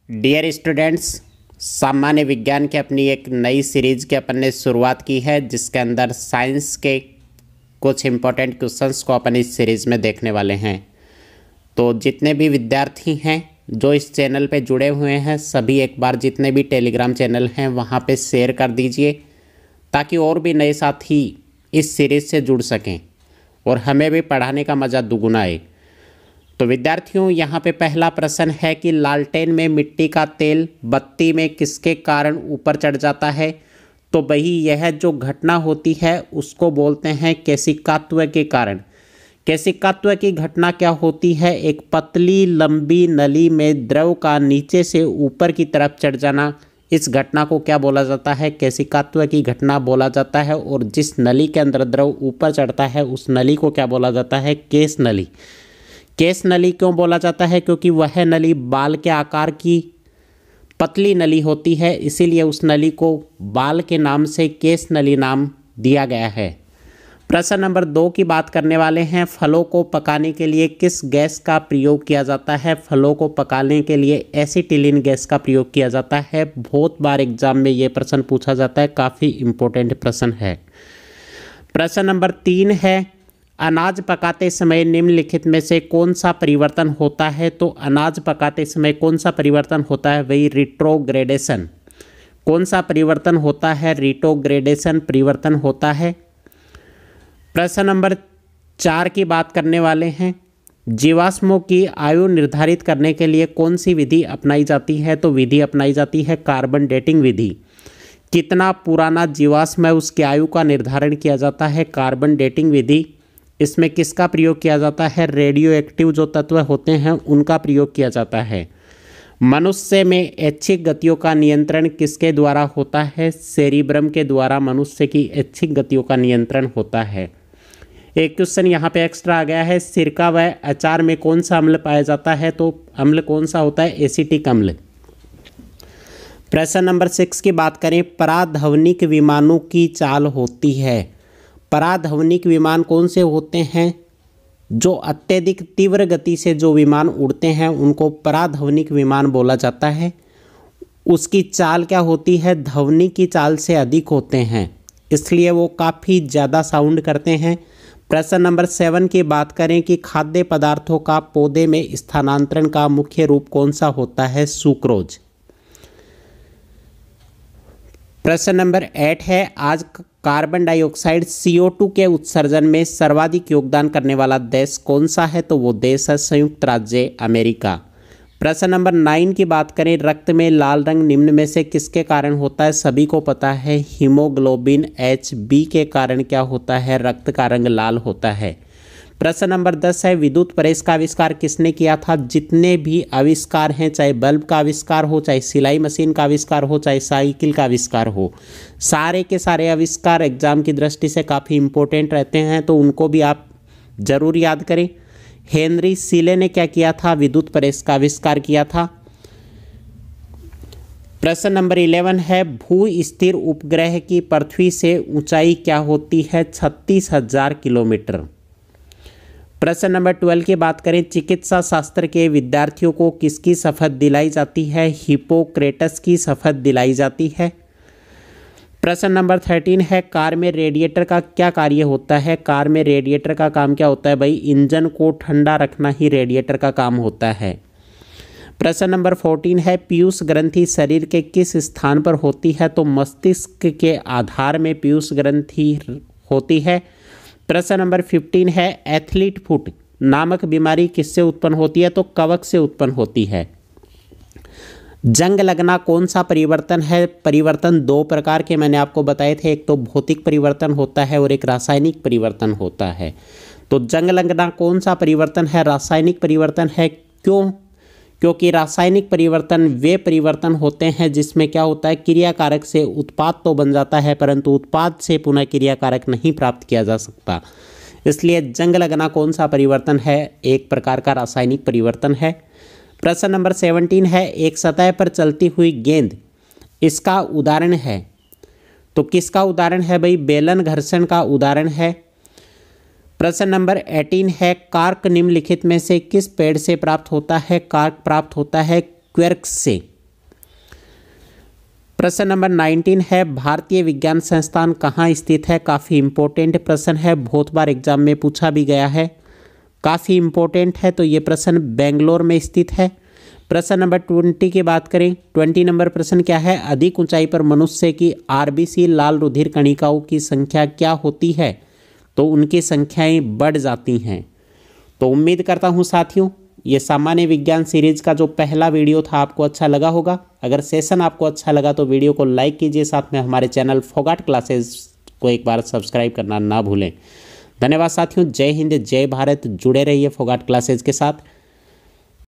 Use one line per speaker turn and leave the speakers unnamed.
Dear students, सामान्य विज्ञान की अपनी एक नई सीरीज़ की अपन ने शुरुआत की है, जिसके अंदर साइंस के कुछ इम्पोर्टेंट क्वेश्चंस को अपन इस सीरीज़ में देखने वाले हैं। तो जितने भी विद्यार्थी हैं जो इस चैनल पे जुड़े हुए हैं, सभी एक बार जितने भी टेलीग्राम चैनल हैं वहाँ पे शेयर कर दीजिए, ताकि और भी नए साथी इस सीरीज़ से जुड़ सकें और हमें भी पढ़ाने का मज़ा दुगुना आए। तो विद्यार्थियों, यहाँ पे पहला प्रश्न है कि लालटेन में मिट्टी का तेल बत्ती में किसके कारण ऊपर चढ़ जाता है। तो वही यह जो घटना होती है उसको बोलते हैं केशिकात्व के कारण। केशिकात्व की घटना क्या होती है? एक पतली लंबी नली में द्रव का नीचे से ऊपर की तरफ चढ़ जाना, इस घटना को क्या बोला जाता है? केशिकात्व की घटना बोला जाता है। और जिस नली के अंदर द्रव ऊपर चढ़ता है उस नली को क्या बोला जाता है? केश नली। केश नली क्यों बोला जाता है? क्योंकि वह नली बाल के आकार की पतली नली होती है, इसीलिए उस नली को बाल के नाम से केश नली नाम दिया गया है। प्रश्न नंबर 2 की बात करने वाले हैं। फलों को पकाने के लिए किस गैस का प्रयोग किया जाता है? फलों को पकाने के लिए एसिटिलीन गैस का प्रयोग किया जाता है। बहुत बार एग्जाम में ये प्रश्न पूछा जाता है, काफ़ी इम्पोर्टेंट प्रश्न है। प्रश्न नंबर 3 है, अनाज पकाते समय निम्नलिखित में से कौन सा परिवर्तन होता है? तो अनाज पकाते समय कौन सा परिवर्तन होता है? वही रिट्रोग्रेडेशन। कौन सा परिवर्तन होता है? रिट्रोग्रेडेशन परिवर्तन होता है। प्रश्न नंबर 4 की बात करने वाले हैं। जीवाश्मों की आयु निर्धारित करने के लिए कौन सी विधि अपनाई जाती है? तो विधि अपनाई जाती है कार्बन डेटिंग विधि। कितना पुराना जीवाश्म है उसकी आयु का निर्धारण किया जाता है कार्बन डेटिंग विधि। इसमें किसका प्रयोग किया जाता है? रेडियो एक्टिव जो तत्व होते हैं उनका प्रयोग किया जाता है। मनुष्य में ऐच्छिक गतियों का नियंत्रण किसके द्वारा होता है? सेरिब्रम के द्वारा मनुष्य की ऐच्छिक गतियों का नियंत्रण होता है। एक क्वेश्चन यहाँ पे एक्स्ट्रा आ गया है, सिरका व अचार में कौन सा अम्ल पाया जाता है? तो अम्ल कौन सा होता है? एसिटिक अम्ल। प्रश्न नंबर 6 की बात करें। पराध्वनिक विमानों की चाल होती है। पराध्वनिक विमान कौन से होते हैं? जो अत्यधिक तीव्र गति से जो विमान उड़ते हैं उनको पराध्वनिक विमान बोला जाता है। उसकी चाल क्या होती है? ध्वनि की चाल से अधिक होते हैं, इसलिए वो काफ़ी ज़्यादा साउंड करते हैं। प्रश्न नंबर 7 की बात करें कि खाद्य पदार्थों का पौधे में स्थानांतरण का मुख्य रूप कौन सा होता है? सुक्रोज। प्रश्न नंबर 8 है, आज कार्बन डाइऑक्साइड CO2 के उत्सर्जन में सर्वाधिक योगदान करने वाला देश कौन सा है? तो वो देश है संयुक्त राज्य अमेरिका। प्रश्न नंबर 9 की बात करें। रक्त में लाल रंग निम्न में से किसके कारण होता है? सभी को पता है, हीमोग्लोबिन HB के कारण क्या होता है? रक्त का रंग लाल होता है। प्रश्न नंबर 10 है, विद्युत प्रेस का आविष्कार किसने किया था? जितने भी आविष्कार हैं, चाहे बल्ब का आविष्कार हो, चाहे सिलाई मशीन का आविष्कार हो, चाहे साइकिल का आविष्कार हो, सारे के सारे आविष्कार एग्जाम की दृष्टि से काफ़ी इम्पोर्टेंट रहते हैं, तो उनको भी आप जरूर याद करें। हेनरी सीले ने क्या किया था? विद्युत प्रेस का आविष्कार किया था। प्रश्न नंबर 11 है, भू स्थिर उपग्रह की पृथ्वी से ऊंचाई क्या होती है? 36,000 किलोमीटर। प्रश्न नंबर 12 की बात करें। चिकित्सा शास्त्र के विद्यार्थियों को किसकी शपथ दिलाई जाती है? हिपोक्रेटस की शपथ दिलाई जाती है। प्रश्न नंबर 13 है, कार में रेडिएटर का क्या कार्य होता है? कार में रेडिएटर का काम क्या होता है? भाई, इंजन को ठंडा रखना ही रेडिएटर का काम होता है। प्रश्न नंबर 14 है, पीयूष ग्रंथि शरीर के किस स्थान पर होती है? तो मस्तिष्क के आधार में पीयूष ग्रंथि होती है। प्रश्न नंबर 15 है, एथलीट फुट नामक बीमारी किससे उत्पन्न होती है? तो कवक से उत्पन्न होती है। जंग लगना कौन सा परिवर्तन है? परिवर्तन 2 प्रकार के मैंने आपको बताए थे, एक तो भौतिक परिवर्तन होता है और एक रासायनिक परिवर्तन होता है। तो जंग लगना कौन सा परिवर्तन है? रासायनिक परिवर्तन है। क्यों? क्योंकि रासायनिक परिवर्तन वे परिवर्तन होते हैं जिसमें क्या होता है? क्रियाकारक से उत्पाद तो बन जाता है, परंतु उत्पाद से पुनः क्रियाकारक नहीं प्राप्त किया जा सकता। इसलिए जंग लगना कौन सा परिवर्तन है? एक प्रकार का रासायनिक परिवर्तन है। प्रश्न नंबर 17 है, एक सतह पर चलती हुई गेंद इसका उदाहरण है। तो किसका उदाहरण है? भाई, बेलन घर्षण का उदाहरण है। प्रश्न नंबर 18 है, कार्क निम्नलिखित में से किस पेड़ से प्राप्त होता है? कार्क प्राप्त होता है क्वेर्क्स से। प्रश्न नंबर 19 है, भारतीय विज्ञान संस्थान कहाँ स्थित है? काफ़ी इम्पोर्टेंट प्रश्न है, बहुत बार एग्जाम में पूछा भी गया है, काफ़ी इम्पोर्टेंट है। तो ये प्रश्न बेंगलोर में स्थित है। प्रश्न नंबर 20 की बात करें, 20 नंबर प्रश्न क्या है? अधिक ऊंचाई पर मनुष्य की आरबीसी लाल रुधिर कणिकाओं की संख्या क्या होती है? तो उनकी संख्याएं बढ़ जाती हैं। तो उम्मीद करता हूं साथियों ये सामान्य विज्ञान सीरीज का जो पहला वीडियो था आपको अच्छा लगा होगा। अगर सेशन आपको अच्छा लगा तो वीडियो को लाइक कीजिए, साथ में हमारे चैनल फोगाट क्लासेस को एक बार सब्सक्राइब करना ना भूलें। धन्यवाद साथियों, जय हिंद जय भारत। जुड़े रहिए फोगाट क्लासेस के साथ।